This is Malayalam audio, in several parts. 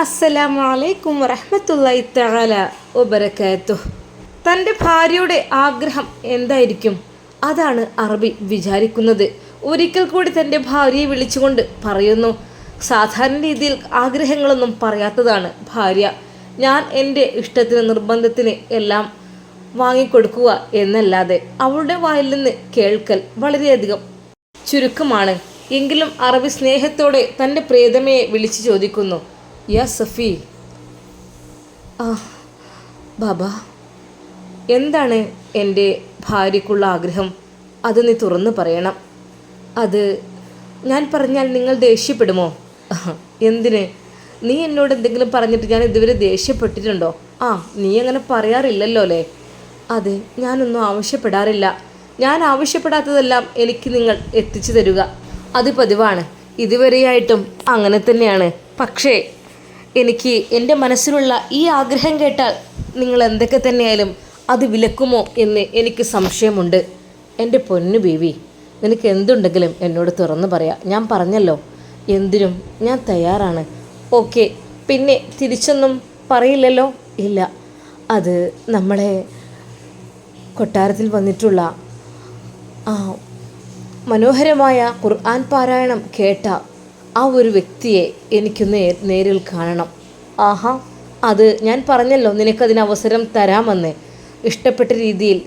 അസ്സലാമു അലൈക്കും വറഹ്മത്തുള്ളാഹി തആല വബറകാതുഹു. തൻ്റെ ഭാര്യയുടെ ആഗ്രഹം എന്തായിരിക്കും? അതാണ് അറബി വിചാരിക്കുന്നത്. ഒരിക്കൽ കൂടി തൻ്റെ ഭാര്യയെ വിളിച്ചുകൊണ്ട് പറയുന്നു. സാധാരണ രീതിയിൽ ആഗ്രഹങ്ങളൊന്നും പറയാത്തതാണ് ഭാര്യ. ഞാൻ എൻ്റെ ഇഷ്ടത്തിന് നിർബന്ധത്തിന് എല്ലാം വാങ്ങിക്കൊടുക്കുക എന്നല്ലാതെ അവളുടെ വായിൽ നിന്ന് കേൾക്കൽ വളരെയധികം ചുരുക്കമാണ്. എങ്കിലും അറബി സ്നേഹത്തോടെ തൻ്റെ പ്രിയതമയെ വിളിച്ചു ചോദിക്കുന്നു, യാ സഫി. ബാബ, എന്താണ് എൻ്റെ ഭാര്യയ്ക്കുള്ള ആഗ്രഹം? അത് നീ തുറന്നു പറയണം. അത് ഞാൻ പറഞ്ഞാൽ നിങ്ങൾ ദേഷ്യപ്പെടുമോ? എന്തിന്? നീ എന്നോട് എന്തെങ്കിലും പറഞ്ഞിട്ട് ഞാൻ ഇതുവരെ ദേഷ്യപ്പെട്ടിട്ടുണ്ടോ? നീ അങ്ങനെ പറയാറില്ലല്ലോ അല്ലേ? അതെ, ഞാനൊന്നും ആവശ്യപ്പെടാറില്ല. ഞാൻ ആവശ്യപ്പെടാത്തതെല്ലാം എനിക്ക് നിങ്ങൾ എത്തിച്ചു തരിക, അത് പതിവാണ്. ഇതുവരെയായിട്ടും അങ്ങനെ തന്നെയാണ്. പക്ഷേ എനിക്ക് എൻ്റെ മനസ്സിലുള്ള ഈ ആഗ്രഹം കേട്ടാൽ നിങ്ങൾ എന്തൊക്കെ തന്നെയായാലും അത് വിലക്കുമോ എന്ന് എനിക്ക് സംശയമുണ്ട്. എൻ്റെ പൊന്നു ബീവി, നിനക്ക് എന്തുണ്ടെങ്കിലും എന്നോട് തുറന്നു പറയാം. ഞാൻ പറഞ്ഞല്ലോ, എന്തിനും ഞാൻ തയ്യാറാണ്. ഓക്കെ, പിന്നെ തിരിച്ചൊന്നും പറയില്ലല്ലോ? ഇല്ല, അത് നമ്മളെ കൊട്ടാരത്തിൽ വന്നിട്ടുള്ള മനോഹരമായ ഖുർആൻ പാരായണം കേട്ട ആ ഒരു വ്യക്തിയെ എനിക്കൊന്ന് നേരിൽ കാണണം. അത് ഞാൻ പറഞ്ഞല്ലോ നിനക്കതിന് അവസരം തരാമെന്ന്, ഇഷ്ടപ്പെട്ട രീതിയിൽ.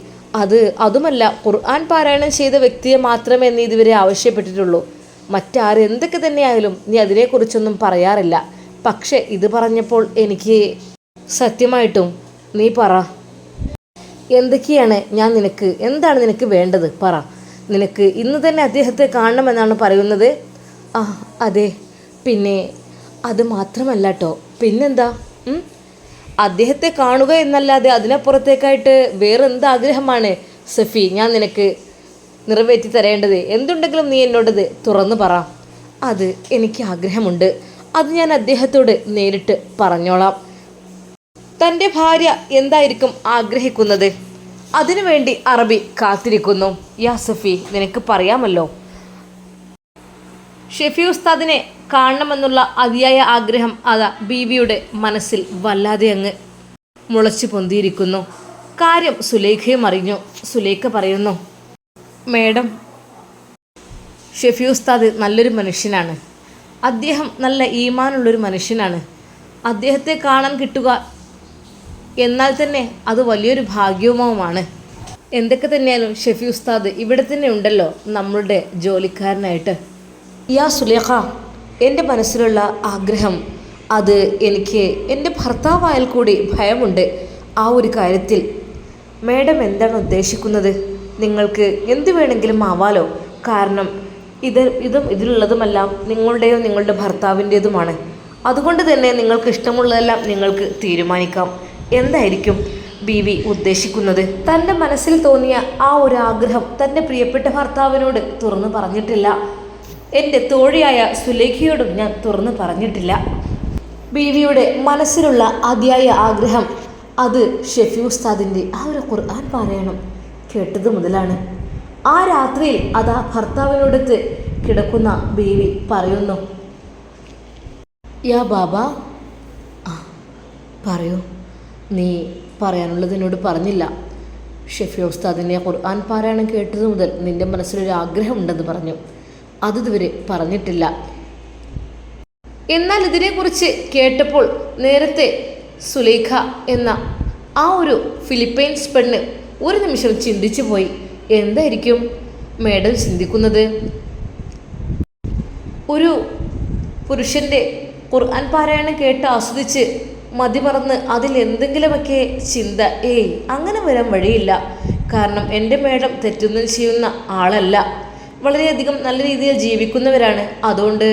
അതുമല്ല, ഖുർആൻ പാരായണം ചെയ്ത വ്യക്തിയെ മാത്രമേ നീ ഇതുവരെ ആവശ്യപ്പെട്ടിട്ടുള്ളൂ. മറ്റാരും എന്തൊക്കെ തന്നെയായാലും നീ അതിനെക്കുറിച്ചൊന്നും പറയാറില്ല. പക്ഷേ ഇത് പറഞ്ഞപ്പോൾ എനിക്ക് സത്യമായിട്ടും നീ പറ, എന്തൊക്കെയാണ് എന്താണ് നിനക്ക് വേണ്ടത്? പറ. നിനക്ക് ഇന്ന് തന്നെ അദ്ദേഹത്തെ കാണണമെന്നാണ് പറയുന്നത്? അതെ. പിന്നെ അത് മാത്രമല്ല കേട്ടോ, പിന്നെന്താ? അദ്ദേഹത്തെ കാണുക എന്നല്ലാതെ അതിനപ്പുറത്തേക്കായിട്ട് വേറെന്ത് ആഗ്രഹമാണ് സഫി ഞാൻ നിനക്ക് നിറവേറ്റി തരേണ്ടത്? എന്തുണ്ടെങ്കിലും നീ എന്നോടത് തുറന്നു പറ. അത് എനിക്ക് ആഗ്രഹമുണ്ട്, അത് ഞാൻ അദ്ദേഹത്തോട് നേരിട്ട് പറഞ്ഞോളാം. തൻ്റെ ഭാര്യ എന്തായിരിക്കും ആഗ്രഹിക്കുന്നത്? അതിനുവേണ്ടി അറബി കാത്തിരിക്കുന്നു. യാ സഫി, നിനക്ക് പറയാമല്ലോ, ഷെഫി ഉസ്താദിനെ കാണണമെന്നുള്ള അതിയായ ആഗ്രഹം അതാ ബീവിയുടെ മനസ്സിൽ വല്ലാതെ അങ്ങ് മുളച്ചു പൊന്തിയിരിക്കുന്നു. കാര്യം സുലൈഖയും അറിഞ്ഞു. സുലൈഖ പറയുന്നു, മേഡം, ഷെഫി ഉസ്താദ് നല്ലൊരു മനുഷ്യനാണ്. അദ്ദേഹം നല്ല ഈമാനുള്ളൊരു മനുഷ്യനാണ്. അദ്ദേഹത്തെ കാണാൻ കിട്ടുക എന്നാൽ തന്നെ അത് വലിയൊരു ഭാഗ്യവുമാണ്. എന്തൊക്കെ തന്നെയാലും ഷെഫി ഉസ്താദ് ഇവിടെ തന്നെ ഉണ്ടല്ലോ, നമ്മളുടെ ജോലിക്കാരനായിട്ട്. യാ സുലേഖ, എൻ്റെ മനസ്സിലുള്ള ആഗ്രഹം അത് എനിക്ക് എൻ്റെ ഭർത്താവായാൽ കൂടി ഭയമുണ്ട് ആ ഒരു കാര്യത്തിൽ. മേഡം എന്താണ് ഉദ്ദേശിക്കുന്നത്? നിങ്ങൾക്ക് എന്ത് വേണമെങ്കിലും ആവാലോ. കാരണം ഇതിലുള്ളതുമെല്ലാം നിങ്ങളുടെയോ നിങ്ങളുടെ ഭർത്താവിൻ്റേതുമാണ്. അതുകൊണ്ട് തന്നെ നിങ്ങൾക്ക് ഇഷ്ടമുള്ളതെല്ലാം നിങ്ങൾക്ക് തീരുമാനിക്കാം. എന്തായിരിക്കും ബീവി ഉദ്ദേശിക്കുന്നത്? തൻ്റെ മനസ്സിൽ തോന്നിയ ആ ഒരു ആഗ്രഹം തൻ്റെ പ്രിയപ്പെട്ട ഭർത്താവിനോട് തുറന്നു പറഞ്ഞിട്ടില്ല. എൻ്റെ തോഴിയായ സുലേഖയോടും ഞാൻ തുറന്നു പറഞ്ഞിട്ടില്ല. ബീവിയുടെ മനസ്സിലുള്ള അതിയായ ആഗ്രഹം അത് ഷെഫി ഉസ്താദിൻ്റെ ആ ഒരു ഖുർആൻ പാരായണം കേട്ടത് മുതലാണ്. ആ രാത്രിയിൽ അതാ ഭർത്താവിനോടത്ത് കിടക്കുന്ന ബീവി പറയുന്നു, യാ ബാബ. പറയൂ, നീ പറയാനുള്ളത് എന്നോട് പറഞ്ഞില്ല. ഷെഫി ഉസ്താദിൻ്റെ ഖുർആൻ പാരായണം കേട്ടത് മുതൽ നിൻ്റെ മനസ്സിലൊരു ആഗ്രഹം ഉണ്ടെന്ന് പറഞ്ഞു. അതിതുവരെ പറഞ്ഞിട്ടില്ല. എന്നാൽ ഇതിനെക്കുറിച്ച് കേട്ടപ്പോൾ നേരത്തെ സുലൈഖ എന്ന ആ ഒരു ഫിലിപ്പൈൻസ് പെണ്ണ് ഒരു നിമിഷം ചിന്തിച്ചു പോയി. എന്തായിരിക്കും മേഡം ചിന്തിക്കുന്നത്? ഒരു പുരുഷൻ്റെ ഖുർആൻ പാരായണം കേട്ട് ആസ്വദിച്ച് മതിമറന്ന് അതിൽ എന്തെങ്കിലുമൊക്കെ ചിന്ത, അങ്ങനെ വരാൻ വഴിയില്ല. കാരണം എൻ്റെ മേഡം തെറ്റൊന്നും ചെയ്യുന്ന ആളല്ല, വളരെയധികം നല്ല രീതിയിൽ ജീവിക്കുന്നവരാണ്. അതുകൊണ്ട്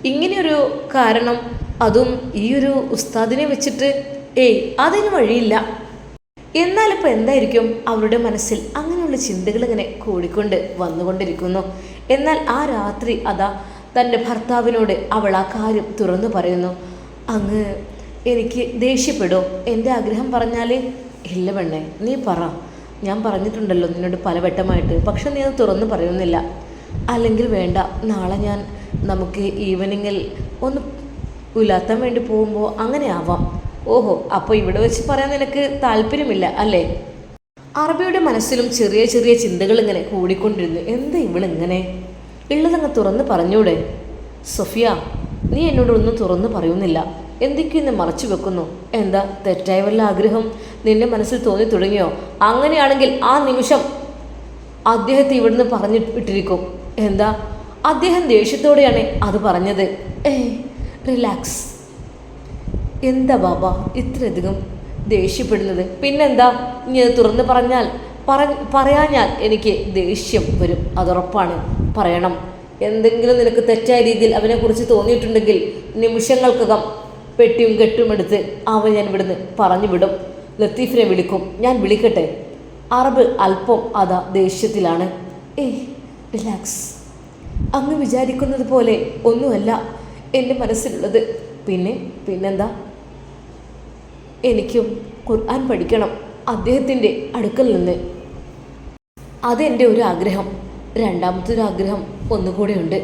ഇങ്ങനെയൊരു കാരണം, അതും ഈ ഒരു ഉസ്താദിനെ വെച്ചിട്ട് അതിന് വഴിയില്ല. എന്നാലിപ്പോൾ എന്തായിരിക്കും അവരുടെ മനസ്സിൽ? അങ്ങനെയുള്ള ചിന്തകൾ ഇങ്ങനെ കൂടിക്കൊണ്ട് വന്നുകൊണ്ടിരിക്കുന്നു. എന്നാൽ ആ രാത്രി അതാ തൻ്റെ ഭർത്താവിനോട് അവൾ ആ കാര്യം തുറന്നു പറയുന്നു. അങ്ങ് എനിക്ക് ദേഷ്യപ്പെടോ എൻ്റെ ആഗ്രഹം പറഞ്ഞാൽ? ഇല്ല പെണ്ണേ, നീ പറ. ഞാൻ പറഞ്ഞിട്ടുണ്ടല്ലോ നിന്നോട് പലവട്ടമായിട്ട്, പക്ഷെ നീ അത് തുറന്നു പറയുന്നില്ല. അല്ലെങ്കിൽ വേണ്ട, നാളെ നമുക്ക് ഈവനിങ്ങിൽ ഒന്ന് ഉലാത്താൻ വേണ്ടി പോകുമ്പോൾ അങ്ങനെ ആവാം. ഓഹോ, അപ്പോൾ ഇവിടെ വെച്ച് പറയാൻ നിനക്ക് താല്പര്യമില്ല അല്ലേ? അറബിയുടെ മനസ്സിലും ചെറിയ ചെറിയ ചിന്തകൾ ഇങ്ങനെ കൂടിക്കൊണ്ടിരുന്നു. എന്താ ഇവളിങ്ങനെ ഉള്ളതങ്ങ് തുറന്ന് പറഞ്ഞൂടെ? സൊഫിയ, നീ എന്നോടൊന്നും തുറന്ന് പറയുന്നില്ല, എന്തൊക്കെയെന്ന് മറച്ചു വെക്കുന്നു. എന്താ തെറ്റായ വല്ല ആഗ്രഹം നിന്റെ മനസ്സിൽ തോന്നി തുടങ്ങിയോ? അങ്ങനെയാണെങ്കിൽ ആ നിമിഷം അദ്ദേഹത്തെ ഇവിടുന്ന് പറഞ്ഞു വിട്ടിരിക്കും. എന്താ? അദ്ദേഹം ദേഷ്യത്തോടെയാണ് അത് പറഞ്ഞത്. റിലാക്സ്. എന്താ ബാബ ഇത്രയധികം ദേഷ്യപ്പെടുന്നത്? പിന്നെന്താ, ഇനി അത് തുറന്ന് പറയാഞ്ഞാൽ എനിക്ക് ദേഷ്യം വരും, അതുറപ്പാണ്. പറയണം. എന്തെങ്കിലും നിനക്ക് തെറ്റായ രീതിയിൽ അവനെക്കുറിച്ച് തോന്നിയിട്ടുണ്ടെങ്കിൽ നിമിഷങ്ങൾക്കകം പെട്ടിയും കെട്ടും എടുത്ത് ഞാൻ ഇവിടുന്ന് പറഞ്ഞു വിടും. ലത്തീഫിനെ വിളിക്കും. ഞാൻ വിളിക്കട്ടെ? അറബ് അല്പം ദേഷ്യത്തിലാണ്. റിലാക്സ്. അങ്ങ് വിചാരിക്കുന്നത് പോലെ ഒന്നുമല്ല എൻ്റെ മനസ്സിലുള്ളത്. പിന്നെന്താ? എനിക്കും ഖുർആൻ പഠിക്കണം അദ്ദേഹത്തിൻ്റെ അടുക്കൽ നിന്ന്. അതെൻ്റെ ഒരു ആഗ്രഹം. രണ്ടാമത്തെ ഒരു ആഗ്രഹം ഒന്നുകൂടെ ഉണ്ട്.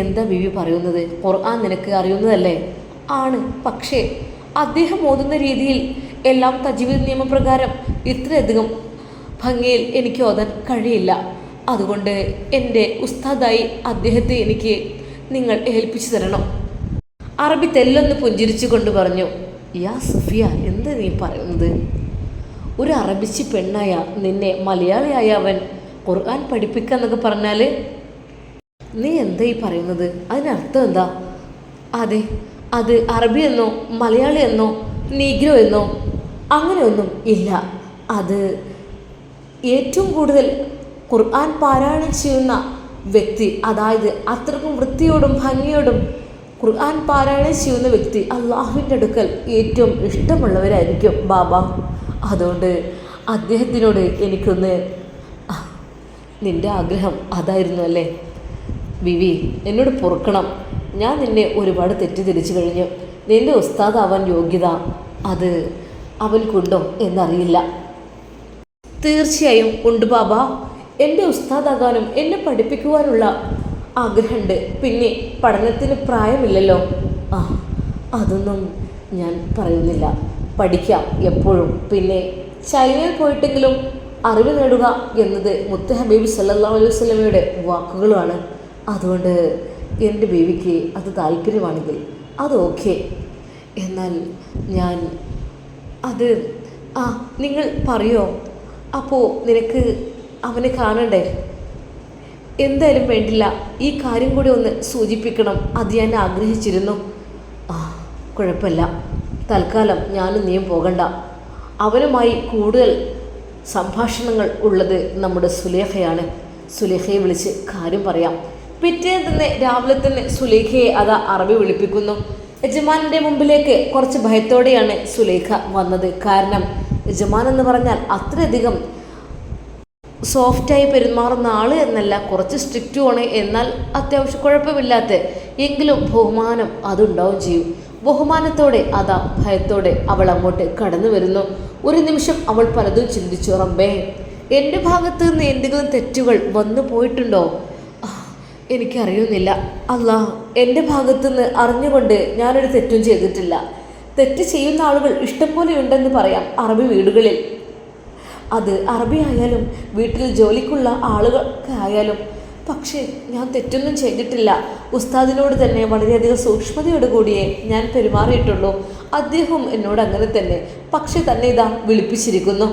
എന്താ ബീവി പറയുന്നത്? ഖുർആൻ നിനക്ക് അറിയുന്നതല്ലേ? ആണ്. പക്ഷേ അദ്ദേഹം ഓതുന്ന രീതിയിൽ എല്ലാം തജ്വീദ് നിയമപ്രകാരം ഇത്രയധികം ഭംഗിയിൽ എനിക്ക് ഓതാൻ കഴിയില്ല. അതുകൊണ്ട് എൻ്റെ ഉസ്താദായി അദ്ദേഹത്തെ എനിക്ക് നിങ്ങൾ ഏൽപ്പിച്ചു തരണം. അറബി തെല്ലൊന്ന് പുഞ്ചിരിച്ചു കൊണ്ട് പറഞ്ഞു. യാ സഫിയ, എന്താ നീ പറയുന്നത്? ഒരു അറബിച്ചി പെണ്ണായ നിന്നെ മലയാളിയായ അവൻ ഖുർആൻ പഠിപ്പിക്കുക എന്നൊക്കെ പറഞ്ഞാൽ നീ എന്താ ഈ പറയുന്നത്? അതിനർത്ഥം എന്താ? അതെ, അത് അറബി എന്നോ മലയാളി എന്നോ നീഗ്രോ എന്നോ അങ്ങനെയൊന്നും ഇല്ല. അത് ഏറ്റവും കൂടുതൽ ഖുർആൻ പാരായണം ചെയ്യുന്ന വ്യക്തി, അതായത് അത്രക്കും വൃത്തിയോടും ഭംഗിയോടും ഖുർആൻ പാരായണം ചെയ്യുന്ന വ്യക്തി അള്ളാഹുവിൻ്റെ അടുക്കൽ ഏറ്റവും ഇഷ്ടമുള്ളവരായിരിക്കും ബാബ. അതുകൊണ്ട് അദ്ദേഹത്തിനോട് എനിക്കൊന്ന്. നിൻ്റെ ആഗ്രഹം അതായിരുന്നു അല്ലേ? ബിവി, എന്നോട് പൊറുക്കണം. ഞാൻ നിന്നെ ഒരുപാട് തെറ്റിദ്ധരിച്ചു കഴിഞ്ഞു. നിൻ്റെ ഉസ്താദാവാൻ യോഗ്യത അത് അവൻക്കുണ്ടോ എന്നറിയില്ല. തീർച്ചയായും ഉണ്ട് ബാബ. എൻ്റെ ഉസ്താദാകാനും എന്നെ പഠിപ്പിക്കുവാനുള്ള ആഗ്രഹമുണ്ട്. പിന്നെ പഠനത്തിന് പ്രായമില്ലല്ലോ. അതൊന്നും ഞാൻ പറയുന്നില്ല. പഠിക്കാം എപ്പോഴും. പിന്നെ ചൈനയിൽ പോയിട്ടെങ്കിലും അറിവ് നേടുക എന്നത് മുത്ത് ഹബീബ് സല്ലല്ലാഹു അലൈഹി വസല്ലമയുടെ വാക്കുകളാണ്. അതുകൊണ്ട് എൻ്റെ ബേബിക്ക് അത് താല്പര്യമാണെങ്കിൽ അത് ഓക്കെ. എന്നാൽ ഞാൻ അത് നിങ്ങൾ പറയോ? അപ്പോൾ നിനക്ക് അവനെ കാണണ്ടേ? എന്തായാലും വേണ്ടില്ല, ഈ കാര്യം കൂടി ഒന്ന് സൂചിപ്പിക്കണം. അത് ഞാൻ ആഗ്രഹിച്ചിരുന്നു. കുഴപ്പമില്ല, തൽക്കാലം ഞാനും നീയും പോകണ്ട. അവനുമായി കൂടുതൽ സംഭാഷണങ്ങൾ ഉള്ളത് നമ്മുടെ സുലേഖയാണ്. സുലേഖയെ വിളിച്ച് കാര്യം പറയാം. പിറ്റേന്ന് തന്നെ രാവിലെ തന്നെ സുലേഖയെ അറബി വിളിപ്പിക്കുന്നു. യജമാനൻ്റെ മുമ്പിലേക്ക് കുറച്ച് ഭയത്തോടെയാണ് സുലേഖ വന്നത്. കാരണം യജമാൻ എന്ന് പറഞ്ഞാൽ അത്രയധികം സോഫ്റ്റായി പെരുമാറുന്ന ആൾ എന്നല്ല, കുറച്ച് സ്ട്രിക്റ്റുമാണ്. എന്നാൽ അത്യാവശ്യം കുഴപ്പമില്ലാത്ത എങ്കിലും ബഹുമാനം അതുണ്ടാവും ചെയ്യും. ബഹുമാനത്തോടെ ഭയത്തോടെ അവൾ അങ്ങോട്ട് കടന്നു വരുന്നു. ഒരു നിമിഷം അവൾ പലതും ചിന്തിച്ചു. റബ്ബേ, എൻ്റെ ഭാഗത്ത് നിന്ന് എന്തെങ്കിലും തെറ്റുകൾ വന്നു പോയിട്ടുണ്ടോ? എനിക്കറിയുന്നില്ല. അല്ലാഹ്, എൻ്റെ ഭാഗത്തുനിന്ന് അറിഞ്ഞുകൊണ്ട് ഞാനൊരു തെറ്റും ചെയ്തിട്ടില്ല. തെറ്റ് ചെയ്യുന്ന ആളുകൾ ഇഷ്ടം പോലെ ഉണ്ടെന്ന് പറയാം അറബി വീടുകളിൽ. അത് അറബി ആയാലും വീട്ടിൽ ജോലിക്കുള്ള ആളുകൾക്ക് ആയാലും. പക്ഷേ ഞാൻ തെറ്റൊന്നും ചെയ്തിട്ടില്ല. ഉസ്താദിനോട് തന്നെ വളരെയധികം സൂക്ഷ്മതയോട് കൂടിയേ ഞാൻ പെരുമാറിയിട്ടുള്ളൂ. അദ്ദേഹം എന്നോട് അങ്ങനെ തന്നെ. പക്ഷേ തന്നെ വിളിപ്പിച്ചിരിക്കുന്നു.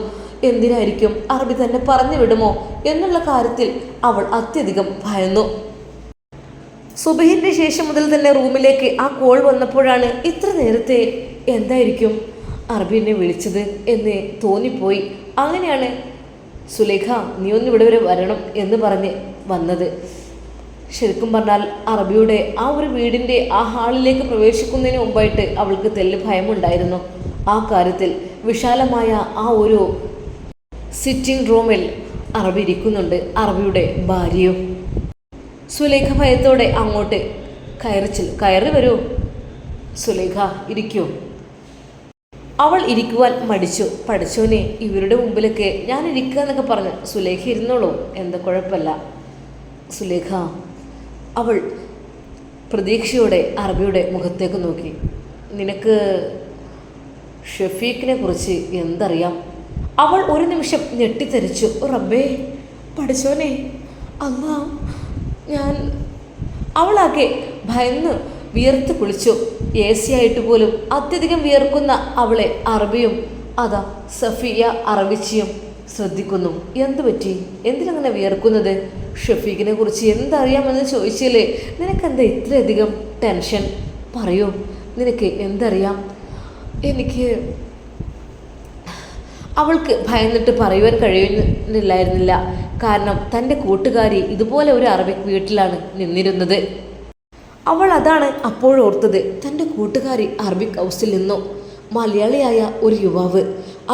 എന്തിനായിരിക്കും? അറബി തന്നെ പറഞ്ഞു വിടുമോ എന്നുള്ള കാര്യത്തിൽ അവൾ അത്യധികം ഭയന്നു. സുബഹിൻ്റെ ശേഷം മുതൽ തന്നെ റൂമിലേക്ക് ആ കോൾ വന്നപ്പോഴാണ് ഇത്ര നേരത്തെ എന്തായിരിക്കും അറബി എന്നെ വിളിച്ചത് എന്ന് തോന്നിപ്പോയി. അങ്ങനെയാണ് സുലേഖ, നീ ഒന്ന് ഇവിടെ വരെ വരണം എന്ന് പറഞ്ഞ് വന്നത്. ശരിക്കും പറഞ്ഞാൽ അറബിയുടെ ആ ഒരു വീടിൻ്റെ ആ ഹാളിലേക്ക് പ്രവേശിക്കുന്നതിന് മുമ്പായിട്ട് അവൾക്ക് തെല്ല് ഭയമുണ്ടായിരുന്നു. ആ കാര്യത്തിൽ വിശാലമായ ആ ഒരു സിറ്റിംഗ് റൂമിൽ അറബി ഇരിക്കുന്നുണ്ട്, ഭാര്യയും. സുലേഖ ഭയത്തോടെ അങ്ങോട്ട് കയറി വരൂ സുലേഖ, ഇരിക്കൂ. അവൾ ഇരിക്കുവാൻ മടിച്ചു. പഠിച്ചോനെ, ഇവരുടെ മുമ്പിലൊക്കെ ഞാൻ ഇരിക്കുക എന്നൊക്കെ പറഞ്ഞു. സുലേഖ ഇരുന്നോളൂ, എന്താ കുഴപ്പമില്ല. സുലേഖ അവൾ പ്രതീക്ഷയോടെ അറബിയുടെ മുഖത്തേക്ക് നോക്കി. നിനക്ക് ഷഫീഖിനെ കുറിച്ച് എന്തറിയാം? അവൾ ഒരു നിമിഷം ഞെട്ടിത്തെറിച്ചു. റബ്ബേ, പഠിച്ചോനെ, അല്ലാ, ഞാൻ... അവളാകെ ഭയന്ന് വിയർത്ത് കുളിച്ചു. എ സി ആയിട്ട് പോലും അത്യധികം വിയർക്കുന്ന അവളെ അറബിയും അതാ സഫിയ അറബിച്ചിയും ശ്രദ്ധിക്കുന്നു. എന്തു പറ്റി? എന്തിനങ്ങനെ വിയർക്കുന്നത്? ഷഫീഖിനെ കുറിച്ച് എന്തറിയാമെന്ന് ചോദിച്ചില്ലേ? നിനക്കെന്താ ഇത്രയധികം ടെൻഷൻ? പറയൂ, നിനക്ക് എന്തറിയാം? എനിക്ക്... അവൾക്ക് ഭയന്നിട്ട് പറയുവാൻ കഴിയുന്നില്ലായിരുന്നില്ല. കാരണം തൻ്റെ കൂട്ടുകാരി ഇതുപോലെ ഒരു അറബിക് വീട്ടിലാണ് നിന്നിരുന്നത്. അവൾ അതാണ് അപ്പോഴോർത്തത്. തൻ്റെ കൂട്ടുകാരി അറബിക് ഹൗസിൽ നിന്നു മലയാളിയായ ഒരു യുവാവ്.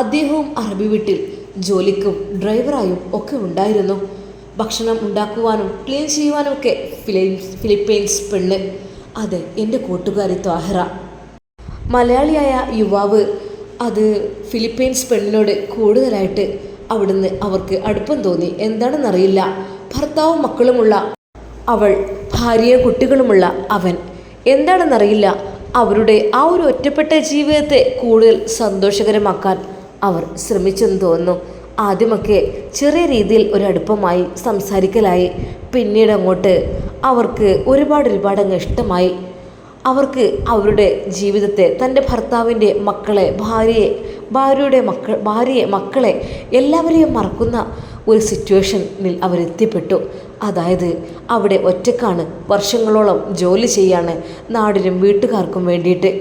അദ്ദേഹവും അറബി വീട്ടിൽ ജോലിക്കും ഡ്രൈവറായും ഒക്കെ ഉണ്ടായിരുന്നു. ഭക്ഷണം ഉണ്ടാക്കുവാനും ക്ലീൻ ചെയ്യുവാനും ഒക്കെ ഫിലിപ്പീൻസ് പെണ്ണ്. അതെ, എൻ്റെ കൂട്ടുകാരി ത്വാഹിറ. മലയാളിയായ യുവാവ് അത് ഫിലിപ്പീൻസ് പെണ്ണിനോട് കൂടുതലായിട്ട് അവിടുന്ന് അവർക്ക് അടുപ്പം തോന്നി. എന്താണെന്നറിയില്ല. ഭർത്താവും മക്കളുമുള്ള അവൾ, ഭാര്യയും കുട്ടികളുമുള്ള അവൻ. എന്താണെന്നറിയില്ല, അവരുടെ ആ ഒരു ഒറ്റപ്പെട്ട ജീവിതത്തെ കൂടുതൽ സന്തോഷകരമാക്കാൻ അവർ ശ്രമിച്ചെന്ന് തോന്നുന്നു. ആദ്യമൊക്കെ ചെറിയ രീതിയിൽ ഒരു അടുപ്പമായി, സംസാരിക്കലായി. പിന്നീട് അങ്ങോട്ട് അവർക്ക് ഒരുപാട് അങ്ങ് ഇഷ്ടമായി. അവർക്ക് അവരുടെ ജീവിതത്തെ, തൻ്റെ ഭർത്താവിൻ്റെ മക്കളെ, ഭാര്യയെ, മക്കളെ എല്ലാവരെയും മറക്കുന്ന ഒരു സിറ്റുവേഷനിൽ അവരെത്തിപ്പെട്ടു. അതായത് അവിടെ ഒറ്റക്കാണ്, വർഷങ്ങളോളം ജോലി ചെയ്യാണ് നാടിനും വീട്ടുകാർക്കും വേണ്ടിയിട്ട്.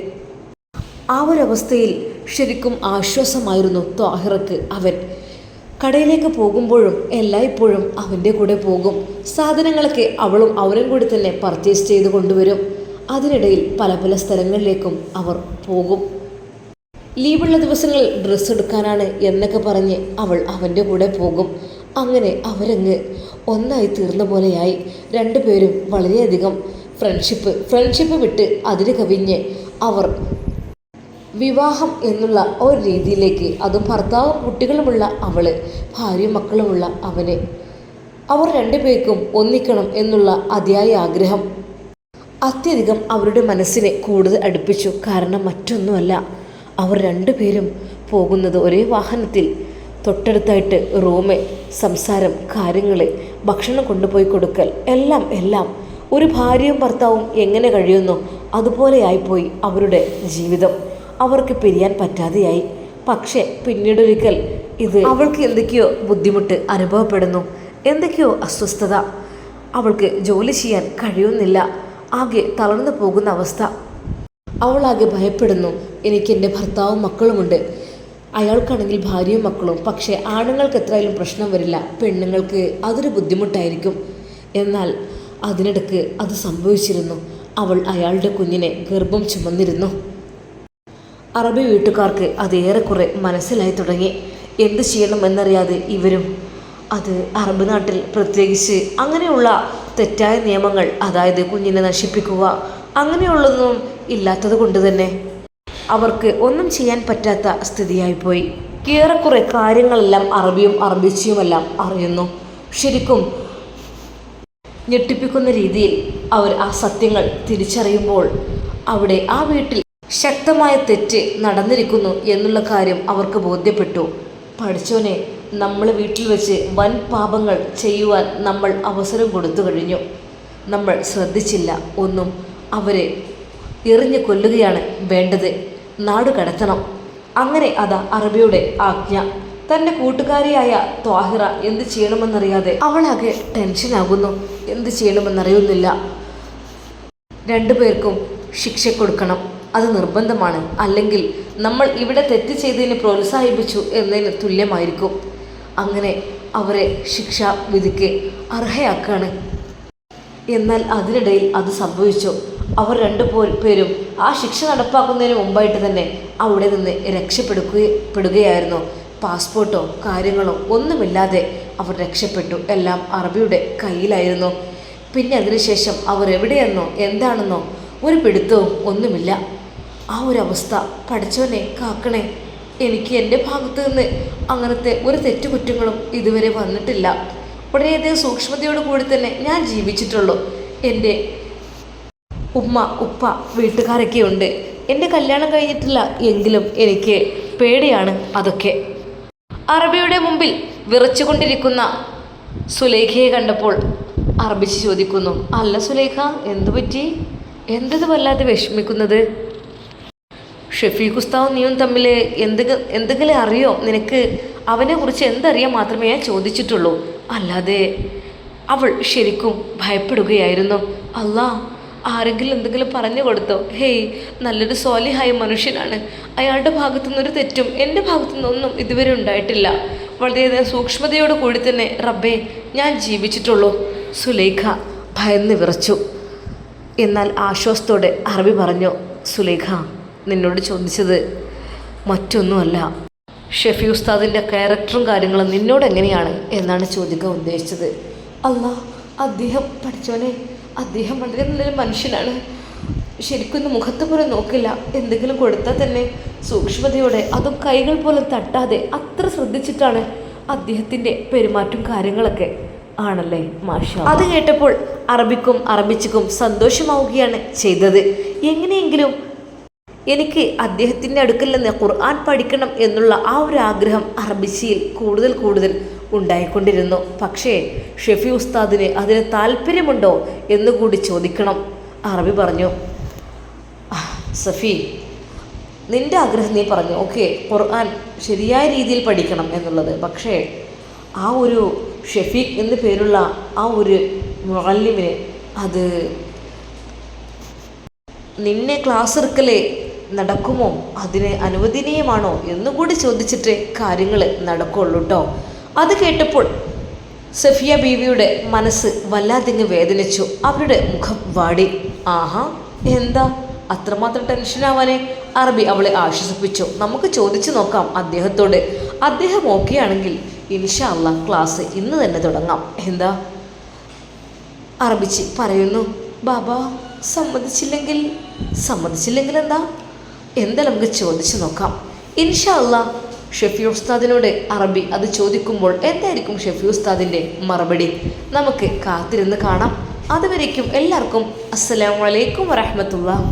ആ ഒരവസ്ഥയിൽ ശരിക്കും ആശ്വാസമായിരുന്നു ത്വാഹിറക്ക്. അവൻ കടയിലേക്ക് പോകുമ്പോഴും എല്ലായ്പ്പോഴും അവൻ്റെ കൂടെ പോകും. സാധനങ്ങളൊക്കെ അവളും അവനും കൂടി തന്നെ പർച്ചേസ് ചെയ്ത് കൊണ്ടുവരും. അതിനിടയിൽ പല പല സ്ഥലങ്ങളിലേക്കും അവർ പോകും. ലീവുള്ള ദിവസങ്ങൾ ഡ്രസ്സ് എടുക്കാനാണ് എന്നൊക്കെ പറഞ്ഞ് അവൾ അവൻ്റെ കൂടെ പോകും. അങ്ങനെ അവരങ്ങ് ഒന്നായി തീർന്ന പോലെയായി. രണ്ടുപേരും വളരെയധികം ഫ്രണ്ട്ഷിപ്പ് വിട്ട് അതിന് കവിഞ്ഞ് അവർ വിവാഹം എന്നുള്ള ഒരു രീതിയിലേക്ക്, അതും ഭർത്താവും കുട്ടികളുമുള്ള അവള്, ഭാര്യയും മക്കളുമുള്ള അവന്, അവർ രണ്ടുപേർക്കും ഒന്നിക്കണം എന്നുള്ള അതിയായ ആഗ്രഹം അത്യധികം അവരുടെ മനസ്സിനെ കൂടുതൽ അടുപ്പിച്ചു. കാരണം മറ്റൊന്നുമല്ല, അവർ രണ്ടുപേരും പോകുന്നത് ഒരേ വാഹനത്തിൽ. തൊട്ടടുത്തായിട്ട് റൂമ്, സംസാരം, കാര്യങ്ങൾ, ഭക്ഷണം കൊണ്ടുപോയി കൊടുക്കൽ, എല്ലാം ഒരു ഭാര്യയും ഭർത്താവും എങ്ങനെ കഴിയുന്നു അതുപോലെയായിപ്പോയി അവരുടെ ജീവിതം. അവർക്ക് പിരിയാൻ പറ്റാതെയായി. പക്ഷേ പിന്നീടൊരിക്കൽ ഇത് അവൾക്ക് എന്തൊക്കെയോ ബുദ്ധിമുട്ട് അനുഭവപ്പെടുന്നു, എന്തൊക്കെയോ അസ്വസ്ഥത. അവൾക്ക് ജോലി ചെയ്യാൻ കഴിയുന്നില്ല. ആകെ തളർന്നു പോകുന്ന അവസ്ഥ. അവളാകെ ഭയപ്പെടുന്നു. എനിക്ക് എൻ്റെ ഭർത്താവും മക്കളുമുണ്ട്, അയാൾക്കാണെങ്കിൽ ഭാര്യയും മക്കളും. പക്ഷേ ആണുങ്ങൾക്ക് എത്രയായാലും പ്രശ്നം വരില്ല, പെണ്ണുങ്ങൾക്ക് അതൊരു ബുദ്ധിമുട്ടായിരിക്കും. എന്നാൽ അതിനിടയ്ക്ക് അത് സംഭവിച്ചിരുന്നു. അവൾ അയാളുടെ കുഞ്ഞിനെ ഗർഭം ചുമന്നിരുന്നു. അറബി വീട്ടുകാർക്ക് അത് ഏറെക്കുറെ മനസ്സിലായി തുടങ്ങി. എന്ത് ചെയ്യണമെന്നറിയാതെ ഇവരും. അത് അറബ് നാട്ടിൽ പ്രത്യേകിച്ച് അങ്ങനെയുള്ള തെറ്റായ നിയമങ്ങൾ, അതായത് കുഞ്ഞിനെ നശിപ്പിക്കുക അങ്ങനെയുള്ളതൊന്നും ഇല്ലാത്തത് കൊണ്ട് തന്നെ അവർക്ക് ഒന്നും ചെയ്യാൻ പറ്റാത്ത സ്ഥിതിയായിപ്പോയി. ഏറെക്കുറെ കാര്യങ്ങളെല്ലാം അറബിയും അറബിച്ചിയുമെല്ലാം അറിയുന്നു. ശരിക്കും ഞെട്ടിപ്പിക്കുന്ന രീതിയിൽ അവർ ആ സത്യങ്ങൾ തിരിച്ചറിയുമ്പോൾ അവിടെ ആ വീട്ടിൽ ശക്തമായ തെറ്റ് നടന്നിരിക്കുന്നു എന്നുള്ള കാര്യം അവർക്ക് ബോധ്യപ്പെട്ടു. പഠിച്ചോനെ, നമ്മൾ വീട്ടിൽ വെച്ച് വൻ പാപങ്ങൾ ചെയ്യുവാൻ നമ്മൾ അവസരം കൊടുത്തു കഴിഞ്ഞു. നമ്മൾ ശ്രദ്ധിച്ചില്ല ഒന്നും. അവരെ എറിഞ്ഞു കൊല്ലുകയാണ് വേണ്ടത്, നാട് കടത്തണം. അങ്ങനെ അതാ അറബിയുടെ ആജ്ഞ. തൻ്റെ കൂട്ടുകാരിയായ ത്വാഹിറ എന്ത് ചെയ്യണമെന്നറിയാതെ അവളാകെ ടെൻഷനാകുന്നു. എന്ത് ചെയ്യണമെന്നറിയുന്നില്ല. രണ്ടുപേർക്കും ശിക്ഷ കൊടുക്കണം, അത് നിർബന്ധമാണ്. അല്ലെങ്കിൽ നമ്മൾ ഇവിടെ തെറ്റ് ചെയ്തതിന് പ്രോത്സാഹിപ്പിച്ചു എന്നതിന് തുല്യമായിരിക്കും. അങ്ങനെ അവരെ ശിക്ഷാ വിധിക്ക് അർഹയാക്കാണ്. എന്നാൽ അതിനിടയിൽ അത് സംഭവിച്ചു. അവർ രണ്ടുപേരും ആ ശിക്ഷ നടപ്പാക്കുന്നതിന് മുമ്പായിട്ട് തന്നെ അവിടെ നിന്ന് രക്ഷപ്പെടുകയായിരുന്നു. പാസ്പോർട്ടോ കാര്യങ്ങളോ ഒന്നുമില്ലാതെ അവർ രക്ഷപ്പെട്ടു. എല്ലാം അറബിയുടെ കയ്യിലായിരുന്നു. പിന്നെ അതിനുശേഷം അവർ എവിടെയെന്നോ എന്താണെന്നോ ഒരു പിടുത്തവും ഒന്നുമില്ല. ആ ഒരവസ്ഥ പഠിച്ചവനെ കാക്കണേ. എനിക്ക് എൻ്റെ ഭാഗത്തു നിന്ന് അങ്ങനത്തെ ഒരു തെറ്റുകുറ്റങ്ങളും ഇതുവരെ വന്നിട്ടില്ല. വളരെയധികം സൂക്ഷ്മതയോട് കൂടി തന്നെ ഞാൻ ജീവിച്ചിട്ടുള്ളൂ. എൻ്റെ ഉമ്മ ഉപ്പ വീട്ടുകാരൊക്കെ ഉണ്ട്. എൻ്റെ കല്യാണം കഴിഞ്ഞിട്ടില്ല എങ്കിലും എനിക്ക് പേടിയാണ് അതൊക്കെ. അറബിയുടെ മുമ്പിൽ വിറച്ചുകൊണ്ടിരിക്കുന്ന സുലൈഖയെ കണ്ടപ്പോൾ അറബിച്ച് ചോദിക്കുന്നു, അല്ല സുലൈഖ, എന്തു പറ്റി? എന്തത് വല്ലാതെ വിഷമിക്കുന്നത്? ഷെഫീഖ് ഉസ്താവും നീയും തമ്മിൽ എന്തെങ്കിലും അറിയോ? നിനക്ക് അവനെക്കുറിച്ച് എന്തറിയാൻ മാത്രമേ ഞാൻ ചോദിച്ചിട്ടുള്ളൂ. അല്ലാതെ അവൾ ശരിക്കും ഭയപ്പെടുകയായിരുന്നു. അല്ലാ, ആരെങ്കിലും എന്തെങ്കിലും പറഞ്ഞു കൊടുത്തോ? ഹേയ്, നല്ലൊരു സ്വാലിഹായ മനുഷ്യനാണ്. അയാളുടെ ഭാഗത്തുനിന്നൊരു തെറ്റും എൻ്റെ ഭാഗത്തുനിന്നൊന്നും ഇതുവരെ ഉണ്ടായിട്ടില്ല. വളരെയധികം സൂക്ഷ്മതയോട് കൂടി തന്നെ റബ്ബേ ഞാൻ ജീവിച്ചിട്ടുള്ളൂ. സുലൈഖ ഭയന്ന് വിറച്ചു. എന്നാൽ ആശ്വാസത്തോടെ അറബി പറഞ്ഞു, സുലൈഖ, നിന്നോട് ചോദിച്ചത് മറ്റൊന്നുമല്ല. ഷെഫി ഉസ്താദിൻ്റെ ക്യാരക്ടറും കാര്യങ്ങളും നിന്നോട് എങ്ങനെയാണ് എന്നാണ് ചോദിക്കാൻ ഉദ്ദേശിച്ചത്. അല്ലാ, അദ്ദേഹം പഠിച്ചോനെ, അദ്ദേഹം വളരെ നല്ലൊരു മനുഷ്യനാണ്. ശരിക്കൊന്നും മുഖത്ത് പോലും നോക്കില്ല. എന്തെങ്കിലും കൊടുത്താൽ തന്നെ സൂക്ഷ്മതയോടെ, അതും കൈകൾ പോലും തട്ടാതെ അത്ര ശ്രദ്ധിച്ചിട്ടാണ് അദ്ദേഹത്തിൻ്റെ പെരുമാറ്റം കാര്യങ്ങളൊക്കെ. ആണല്ലേ, മാഷാ. അത് കേട്ടപ്പോൾ അറബിച്ചിക്കും സന്തോഷമാവുകയാണ് ചെയ്തത്. എങ്ങനെയെങ്കിലും എനിക്ക് അദ്ദേഹത്തിൻ്റെ അടുക്കൽ നിന്ന് ഖുർആൻ പഠിക്കണം എന്നുള്ള ആ ഒരു ആഗ്രഹം അറബിച്ചിയിൽ കൂടുതൽ ഉണ്ടായിക്കൊണ്ടിരുന്നു. പക്ഷേ ഷെഫി ഉസ്താദിന് അതിന് താല്പര്യമുണ്ടോ എന്നുകൂടി ചോദിക്കണം. അറബി പറഞ്ഞു, സഫി, നിൻ്റെ ആഗ്രഹം നീ പറഞ്ഞു, ഓക്കെ, ഖുർആൻ ശരിയായ രീതിയിൽ പഠിക്കണം എന്നുള്ളത്. പക്ഷേ ആ ഒരു ഷെഫീഖ് എന്ന് പേരുള്ള ആ ഒരു മുഅല്ലിമിന് അത് നിന്നെ ക്ലാസ് എടുക്കലേ നടക്കുമോ, അതിന് അനുവദനീയമാണോ എന്നുകൂടി ചോദിച്ചിട്ട് കാര്യങ്ങൾ നടക്കുള്ളൂ കേട്ടോ. അത് കേട്ടപ്പോൾ സഫിയ ബീവിയുടെ മനസ്സ് വല്ലാതിങ്ങ് വേദനിച്ചു. അവരുടെ മുഖം വാടി. ആഹാ, എന്താ അത്രമാത്രം ടെൻഷനാവാനെ? അറബി അവളെ ആശ്വസിപ്പിച്ചു. നമുക്ക് ചോദിച്ചു നോക്കാം അദ്ദേഹത്തോട്. അദ്ദേഹം ഓക്കെ ആണെങ്കിൽ ഇൻഷാ അല്ലാഹ് ക്ലാസ് ഇന്ന് തന്നെ തുടങ്ങാം. എന്താ? അറബിച്ചി പറയുന്നു. ബാബ സമ്മതിച്ചില്ലെങ്കിൽ എന്താ നമുക്ക് ചോദിച്ചു നോക്കാം. ഇൻഷാ അല്ലാഹ് ഷെഫി ഉസ്താദിനോട് അറബി അത് ചോദിക്കുമ്പോൾ എന്തായിരിക്കും ഷെഫി ഉസ്താദിൻ്റെ മറുപടി? നമുക്ക് കാത്തിരുന്ന് കാണാം. അതുവരേക്കും എല്ലാവർക്കും അസ്സലാമു അലൈക്കും വറഹ്മത്തുള്ളാഹി.